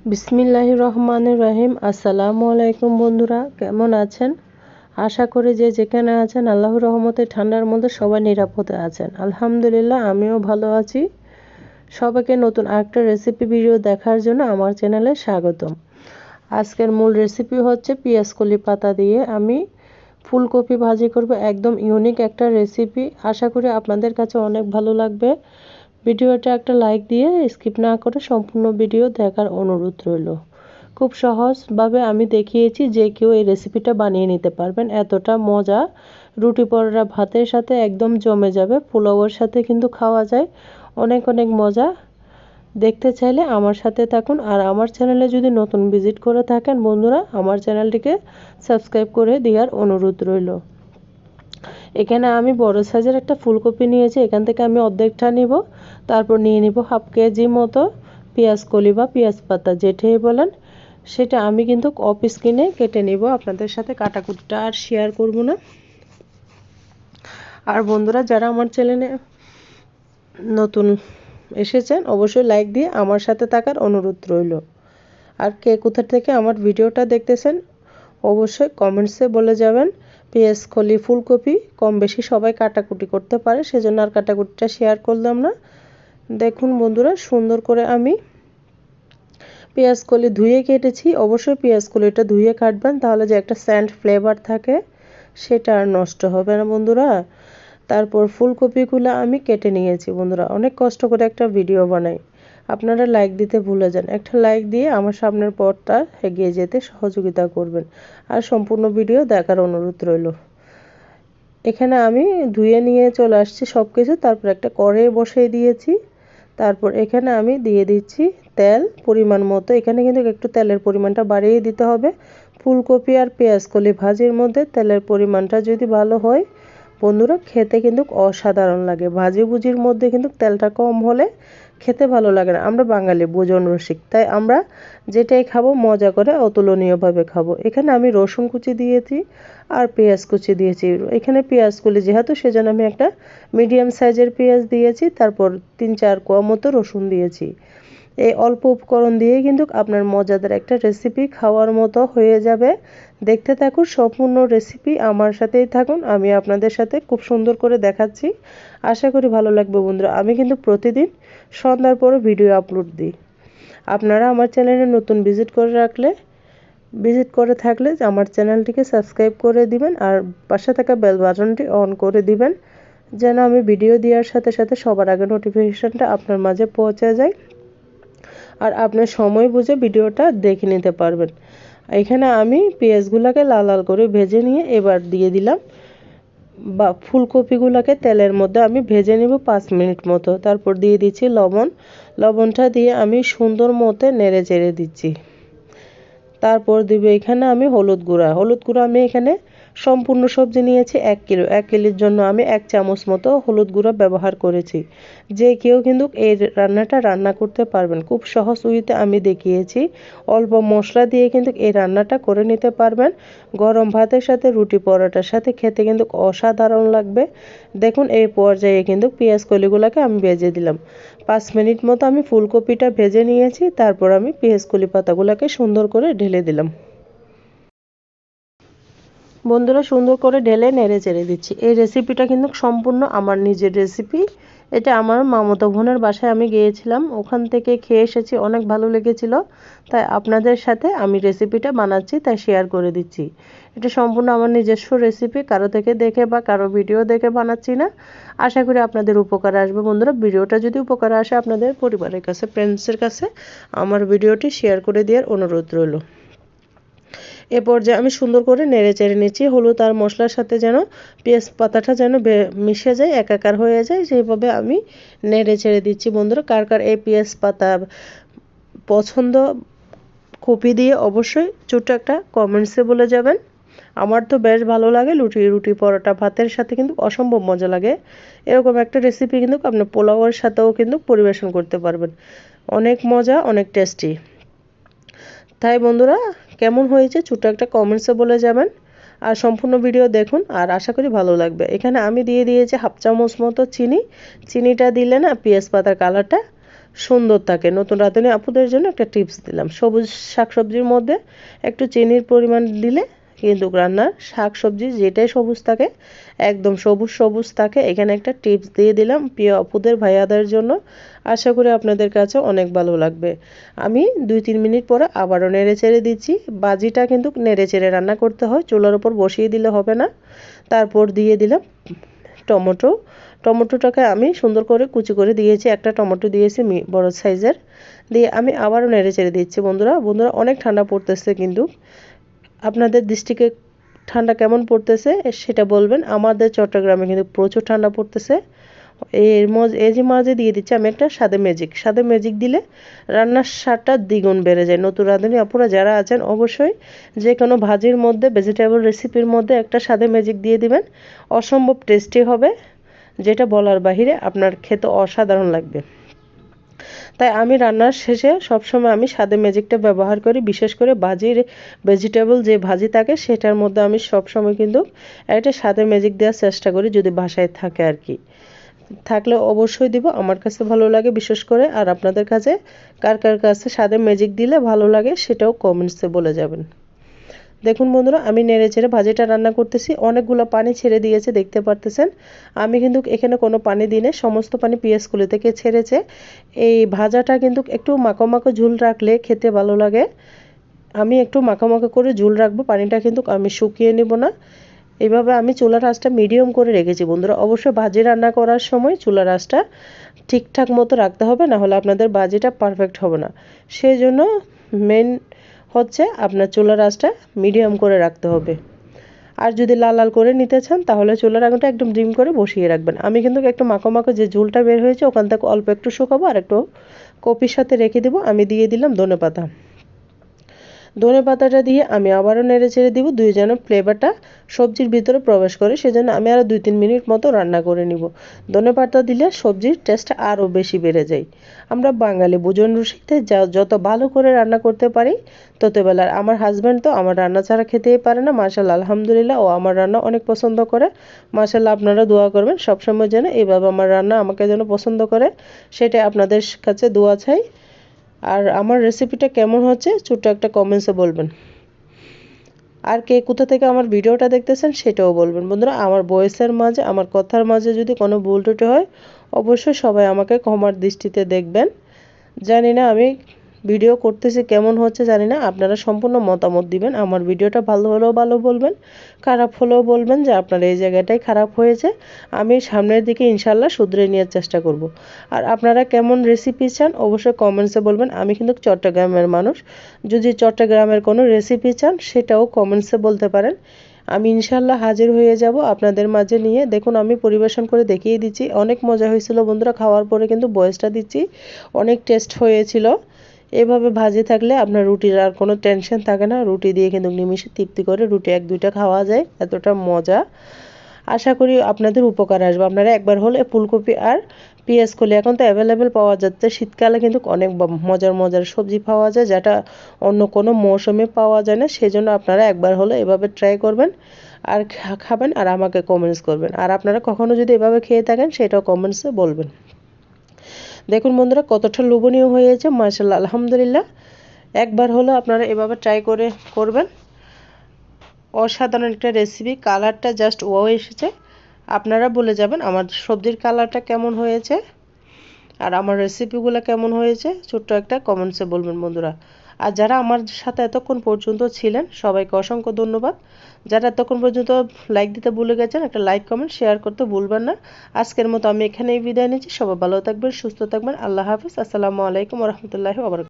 বিসমিল্লাহির রহমানির রহিম। আসসালামু আলাইকুম বন্ধুরা, কেমন আছেন? আশা করি যে যেখানে আছেন আল্লাহর রহমতে ঠান্ডার মধ্যে সবাই নিরাপদে আছেন। আলহামদুলিল্লাহ, আমিও ভালো আছি। সবাইকে নতুন আরেকটা রেসিপি ভিডিও দেখার জন্য আমার চ্যানেলে স্বাগতম। আজকের মূল রেসিপি হচ্ছে পেঁয়াজকলি পাতা দিয়ে আমি ফুলকপি ভাজি করব। একদম ইউনিক একটা রেসিপি, আশা করি আপনাদের কাছে অনেক ভালো লাগবে। ভিডিওটা একটা লাইক দিয়ে স্কিপ না করে সম্পূর্ণ ভিডিও দেখার অনুরোধ রইল। খুব সহজভাবে আমি দেখিয়েছি, যে কেউ এই রেসিপিটা বানিয়ে নিতে পারবেন। এতটা মজা, রুটি পরোটা ভাতের সাথে একদম জমে যাবে, পোলাওয়ের সাথে কিন্তু খাওয়া যায়। অনেক অনেক মজা। দেখতে চাইলে আমার সাথে থাকুন। আর আমার চ্যানেলে যদি নতুন ভিজিট করে থাকেন বন্ধুরা, আমার চ্যানেলটিকে সাবস্ক্রাইব করে দেওয়ার অনুরোধ রইল। এখানে আমি বড় সাইজের একটা ফুলকপি নিয়েছি, এখান থেকে আমি অর্ধেকটা নিব। তারপর নিয়ে নিব হাফ কেজি মতো পেঁয়াজকলি বা পেঁয়াজ পাতা, যেটাই বলেন সেটা আমি কিন্তু অফ স্ক্রিনে কেটে নিব। আপনাদের সাথে কাটাকুটিটা আর শেয়ার করব না। আর বন্ধুরা, যারা আমার চ্যানেলে নতুন এসেছেন অবশ্যই লাইক দিয়ে আমার সাথে থাকার অনুরোধ রইল। আর কে কোথা থেকে আমার ভিডিওটা দেখতেছেন অবশ্যই কমেন্টসে বলে যাবেন। পেঁয়াজকলি ফুলকপি কম বেশি সবাই কাটাকুটি করতে পারে, সেজন্য আর কাটাকুটিটা শেয়ার করলাম না। দেখুন বন্ধুরা, সুন্দর করে আমি পেঁয়াজকলি ধুয়ে কেটেছি। অবশ্যই পেঁয়াজকলিটা ধুয়ে কাটবেন, তাহলে যে একটা স্যান্ড ফ্লেভার থাকে সেটা আর নষ্ট হবে না বন্ধুরা। তারপর ফুলকপিগুলো আমি কেটে নিয়েছি বন্ধুরা। অনেক কষ্ট করে একটা ভিডিও বানাই, আপনারা লাইক দিতে ভুলে যান। একটা লাইক দিয়ে আমার সামনের পথটা এগিয়ে যেতে সহযোগিতা করবেন। আর সম্পূর্ণ ভিডিও দেখার অনুরোধ রইল। এখানে আমি ধুয়ে নিয়ে চলে আসছি সব কিছু। তারপর একটা কড়াই বসিয়ে দিয়েছি। তারপর এখানে আমি দিয়ে দিচ্ছি তেল পরিমাণ মতো। এখানে কিন্তু একটু তেলের পরিমাণটা বাড়িয়ে দিতে হবে। ফুলকপি আর পেঁয়াজকলি ভাজির মধ্যে তেলের পরিমাণটা যদি ভালো হয় বন্ধুরা, খেতে কিন্তু অসাধারণ লাগে। ভাজি ভুজির মধ্যে কিন্তু তেলটা কম হলে খেতে ভালো লাগে না। আমরা বাঙালি ভোজন রসিক, তাই আমরা যেটাই খাবো মজা করে অতুলনীয়ভাবে খাবো। এখানে আমি রসুন কুচি দিয়েছি আর পেঁয়াজ কুচি দিয়েছি। এখানে পেঁয়াজগুলি যেহেতু, সেজন্য আমি একটা মিডিয়াম সাইজের পেঁয়াজ দিয়েছি। তারপর 3-4 কোয়া মতো রসুন দিয়েছি। এই অল্প উপকরণ দিয়ে কিন্তু আপনার মজাদার একটা রেসিপি খাওয়ার মতো হয়ে যাবে। দেখতে থাকুন সম্পূর্ণ রেসিপি, আমার সাথেই থাকুন। আমি আপনাদের সাথে খুব সুন্দর করে দেখাচ্ছি, আশা করি ভালো লাগবে বন্ধুরা। আমি কিন্তু প্রতিদিন সন্ধ্যার পরে ভিডিও আপলোড দিই। আপনারা আমার চ্যানেলে নতুন ভিজিট করে থাকলে আমার চ্যানেলটিকে সাবস্ক্রাইব করে দিবেন আর পাশে থাকা বেল বাটনটি অন করে দিবেন, যেন আমি ভিডিও দেওয়ার সাথে সাথে সবার আগে নোটিফিকেশনটা আপনার মাঝে পৌঁছে যায় আর আপনার সময় বুঝে ভিডিওটা দেখে নিতে পারবেন। এখানে আমি পেঁয়াজগুলোকে লাল লাল করে ভেজে নিয়ে এবার দিয়ে দিলাম বা ফুলকপিগুলোকে তেলের মধ্যে আমি ভেজে নিব 5 মিনিট মতো। তারপর দিয়ে দিচ্ছি লবণটা দিয়ে আমি সুন্দর মতো নেড়ে চেড়ে দিচ্ছি। তারপর দিব এখানে আমি হলুদ গুঁড়া আমি এখানে সম্পূর্ণ সবজি নিয়েছি 1 কিলো। 1 কিলোর জন্য আমি 1 চামচ মতো হলুদ গুঁড়া ব্যবহার করেছি। যে কেউ কিন্তু এই রান্নাটা রান্না করতে পারবেন, খুব সহজ ওয়েতে আমি দেখিয়েছি। অল্প মশলা দিয়ে কিন্তু এই রান্নাটা করে নিতে পারবেন। গরম ভাতের সাথে, রুটি পরোটার সাথে খেতে কিন্তু অসাধারণ লাগবে। দেখুন এই পর্যায়ে কিন্তু পেঁয়াজ কলিগুলোকে আমি ভেজে দিলাম। 5 মিনিট মতো আমি ফুলকপিটা ভেজে নিয়েছি। তারপর আমি পেঁয়াজকলি পাতাগুলোকে সুন্দর করে ঢেলে দিলাম বন্ধুরা। সুন্দর করে ঢেলে নেড়ে চেড়ে দিচ্ছি। এই রেসিপিটা কিন্তু সম্পূর্ণ আমার নিজের রেসিপি। এটা আমার মামাতো বোনের বাসায় আমি গিয়েছিলাম, ওখান থেকে খেয়ে এসেছি, অনেক ভালো লেগেছিল। তাই আপনাদের সাথে আমি রেসিপিটা বানাচ্ছি, তাই শেয়ার করে দিচ্ছি। এটা সম্পূর্ণ আমার নিজস্ব রেসিপি, কারো থেকে দেখে বা কারো ভিডিও দেখে বানাচ্ছি না। আশা করি আপনাদের উপকারে আসবে বন্ধুরা। ভিডিওটা যদি উপকারে আসে আপনাদের পরিবারের কাছে, ফ্রেন্ডসের কাছে আমার ভিডিওটি শেয়ার করে দেওয়ার অনুরোধ রইল। এ পর্যায়ে আমি সুন্দর করে নেড়ে চেড়ে নিচ্ছি। হলুদ আর মশলার সাথে যেন পেঁয়াজ পাতাটা যেন মিশে যায়, একাকার হয়ে যায়, সেইভাবে আমি নেড়ে চেড়ে দিচ্ছি বন্ধুরা। কার কার এই পেঁয়াজ পাতা পছন্দ কপি দিয়ে অবশ্যই ছোট্ট একটা কমেন্টসে বলে যাবেন। আমার তো বেশ ভালো লাগে। রুটি পরোটা ভাতের সাথে কিন্তু অসম্ভব মজা লাগে। এরকম একটা রেসিপি কিন্তু আপনি পোলাওয়ের সাথেও কিন্তু পরিবেশন করতে পারবেন। অনেক মজা, অনেক টেস্টি। তাই বন্ধুরা, কেমন হয়েছে ছোট্ট একটা কমেন্টসে বলে যাবেন। আর সম্পূর্ণ ভিডিও দেখুন, আর আশা করি ভালো লাগবে। এখানে আমি দিয়ে দিয়েছি হাফ চামচ মতো চিনিটা দিলে না পেঁয়াজ পাতার কালারটা সুন্দর থাকে। নতুন রাঁধুনি আপুদের জন্য একটা টিপস দিলাম। সবুজ শাকসবজির মধ্যে একটু চিনির পরিমাণ দিলে কিন্তু রান্নার শাকসবজি যেটাই সবুজ থাকে একদম সবুজ সবুজ থাকে। এখানে একটা টিপস দিয়ে দিলাম প্রিয় আপুদের ভাইয়াদের জন্য। আশা করি আপনাদের কাছে অনেক ভালো লাগবে। আমি 2-3 মিনিট পরে আবারও নেড়ে চেড়ে দিচ্ছি। বাজিটা কিন্তু নেড়ে চেড়ে রান্না করতে হয়, চুলার উপর বসিয়ে দিলে হবে না। তারপর দিয়ে দিলাম টমেটো। টমেটোটাকে আমি সুন্দর করে কুচি করে দিয়েছি, একটা টমেটো দিয়েছি বড় সাইজের, দিয়ে আমি আবারও নেড়ে চেড়ে দিচ্ছি। বন্ধুরা অনেক ঠান্ডা পড়তেছে, কিন্তু আপনাদের ডিস্ট্রিক্টে ঠান্ডা কেমন পড়তেছে সেটা বলবেন। আমাদের চট্টগ্রামে কিন্তু প্রচুর ঠান্ডা পড়তেছে। এই যে মাঝে দিয়ে দিচ্ছি আমি একটা সাদে ম্যাজিক দিলে রান্নার স্বাদটা দ্বিগুণ বেড়ে যায়। নতুন রাঁধুনি আপুরা যারা আছেন অবশ্যই যে কোনো ভাজির মধ্যে ভেজিটেবল রেসিপির মধ্যে একটা সাদে ম্যাজিক দিয়ে দিবেন, অসম্ভব টেস্টি হবে, যেটা বলার বাহিরে, আপনার খেতে অসাধারণ লাগবে। তাই আমি রান্নার শেষে সবসময় আমি সাদে ম্যাজিকটা ব্যবহার করি। বিশেষ করে ভাজির ভেজিটেবল যে ভাজি থাকে সেটার মধ্যে আমি সবসময় কিন্তু একটা সাদে ম্যাজিক দেওয়ার চেষ্টা করি, যদি বাসায় থাকে আর কি। থাকলে অবশ্যই দিব, আমার কাছে ভালো লাগে বিশেষ করে। আর আপনাদের কাছে কার কার কাছে সাদে ম্যাজিক দিলে ভালো লাগে সেটাও কমেন্টসে বলে যাবেন। দেখুন বন্ধুরা, আমি নেড়ে চেড়ে ভাজিটা রান্না করতেছি। অনেকগুলো পানি ছেড়ে দিয়েছে, দেখতে পারতেছেন। আমি কিন্তু এখানে কোনো পানি দিই না, সমস্ত পানি পেঁয়াজগুলো থেকে ছেড়েছে। এই ভাজাটা কিন্তু একটু মাখো মাখো ঝোল রাখলে খেতে ভালো লাগে। আমি একটু মাখো মাখো করে ঝোল রাখবো, পানিটা কিন্তু আমি শুকিয়ে নেব না। এইভাবে আমি চুলার আঁচটা মিডিয়াম করে রেখেছি বন্ধুরা। অবশ্যই ভাজি রান্না করার সময় চুলার আঁচটা ঠিকঠাক মতো রাখতে হবে, না হলে আপনাদের ভাজিটা পারফেক্ট হবে না। সেই জন্য মেন হচ্ছে আপনার চুলার আঁচটা মিডিয়াম করে রাখতে হবে। আর যদি লাল লাল করে নিতে চান তাহলে চুলার আগুনটা একদম ডিম করে বসিয়ে রাখবেন। আমি কিন্তু একটু মাখো মাখো যে ঝোলটা বের হয়েছে ওখান থেকে অল্প একটু শুকাবো আর একটু কপির সাথে রেখে দেবো। আমি দিয়ে দিলাম ধনেপাতা। ধনেপাতাটা দিয়ে আমি আবারও নেড়ে চেড়ে দিব, দুই যেন ফ্লেভারটা সবজির ভিতরে প্রবেশ করে। সেজন্য আমি আরও 2-3 মিনিট মতো রান্না করে নিব। ধনেপাতা দিলে সবজির টেস্টটা আরও বেশি বেড়ে যায়। আমরা বাঙালি ভোজন রসিকতে যত ভালো করে রান্না করতে পারি তত ভালো। আর আমার হাজব্যান্ড তো আমার রান্না ছাড়া খেতেই পারে না। মাশাআল্লাহ, আলহামদুলিল্লাহ, ও আমার রান্না অনেক পছন্দ করে। মাশাআল্লাহ, আপনারা দোয়া করবেন সবসময় যেন এইভাবে আমার রান্না আমাকে যেন পছন্দ করে, সেটাই আপনাদের কাছে দোয়া চাই। আর আমার রেসিপিটা কেমন হচ্ছে ছোট্ট একটা কমেন্টসে বলবেন। আর কে কোথা থেকে আমার ভিডিওটা দেখতেছেন সেটাও বলবেন। বন্ধুরা, আমার ভয়েসের মাঝে, আমার কথার মাঝে যদি কোনো ভুল ত্রুটি হয় অবশ্যই সবাই আমাকে ক্ষমার দৃষ্টিতে দেখবেন। জানি না আমি ভিডিও করতেছি কেমন হচ্ছে, জানি না, আপনারা সম্পূর্ণ মতামত দিবেন। আমার ভিডিওটা ভালো হলেও ভালো বলবেন, খারাপ হলেও বলবেন যে আপনার এই জায়গাটাই খারাপ হয়েছে। আমি সামনের দিকে ইনশাল্লাহ শুধরে নেওয়ার চেষ্টা করব। আর আপনারা কেমন রেসিপি চান অবশ্যই কমেন্টসে বলবেন। আমি কিন্তু চট্টগ্রামের মানুষ, যদি চট্টগ্রামের কোনো রেসিপি চান সেটাও কমেন্টসে বলতে পারেন। আমি ইনশাল্লাহ হাজির হয়ে যাব আপনাদের মাঝে নিয়ে। দেখুন আমি পরিবেশন করে দেখিয়ে দিচ্ছি। অনেক মজা হয়েছিল বন্ধুরা, খাওয়ার পরে কিন্তু ভয়েসটা দিচ্ছি, অনেক টেস্ট হয়েছিল। এভাবে ভাজি থাকলে আপনার রুটির আর কোনো টেনশন থাকে না। রুটি দিয়ে কিন্তু নিমিষে তৃপ্তি করে রুটি 1-2টা খাওয়া যায়, এতটা মজা। আশা করি আপনাদের উপকার আসবে। আপনারা একবার হলে ফুলকপি আর পেঁয়াজ কলি এখন তো অ্যাভেলেবেল পাওয়া যাচ্ছে। শীতকালে কিন্তু অনেক মজার মজার সবজি পাওয়া যায়, যেটা অন্য কোনো মৌসুমে পাওয়া যায় না। সেজন্য আপনারা একবার হলে এভাবে ট্রাই করবেন আর খাবেন আর আমাকে কমেন্টস করবেন। আর আপনারা কখনো যদি এভাবে খেয়ে থাকেন সেটাও কমেন্টসে বলবেন। দেখুন বন্ধুরা কতটা লোভনীয় হয়েছে, মাশাআল্লাহ, আলহামদুলিল্লাহ। একবার হলো আপনারা এভাবে ট্রাই করে করবেন। অসাধারণ একটা রেসিপি, কালারটা জাস্ট ওয়াও এসেছে। আপনারা বলে যাবেন আমার সবজির কালারটা কেমন হয়েছে আর আমার রেসিপিগুলো কেমন হয়েছে, ছোট্ট একটা কমেন্টসে বলবেন বন্ধুরা। আর যারা আমার সাথে এতক্ষণ পর্যন্ত ছিলেন সবাইকে অসংখ্য ধন্যবাদ। যারা এতক্ষণ পর্যন্ত লাইক দিতে ভুলে গেছেন একটা লাইক কমেন্ট শেয়ার করতে ভুলবেন না। আজকের মতো আমি এখানেই বিদায় নিচ্ছি। সবাই ভালো থাকবেন, সুস্থ থাকবেন। আল্লাহ হাফিজ। আসসালামু আলাইকুম ওয়া রাহমাতুল্লাহি ওয়া বারাকাতুহু।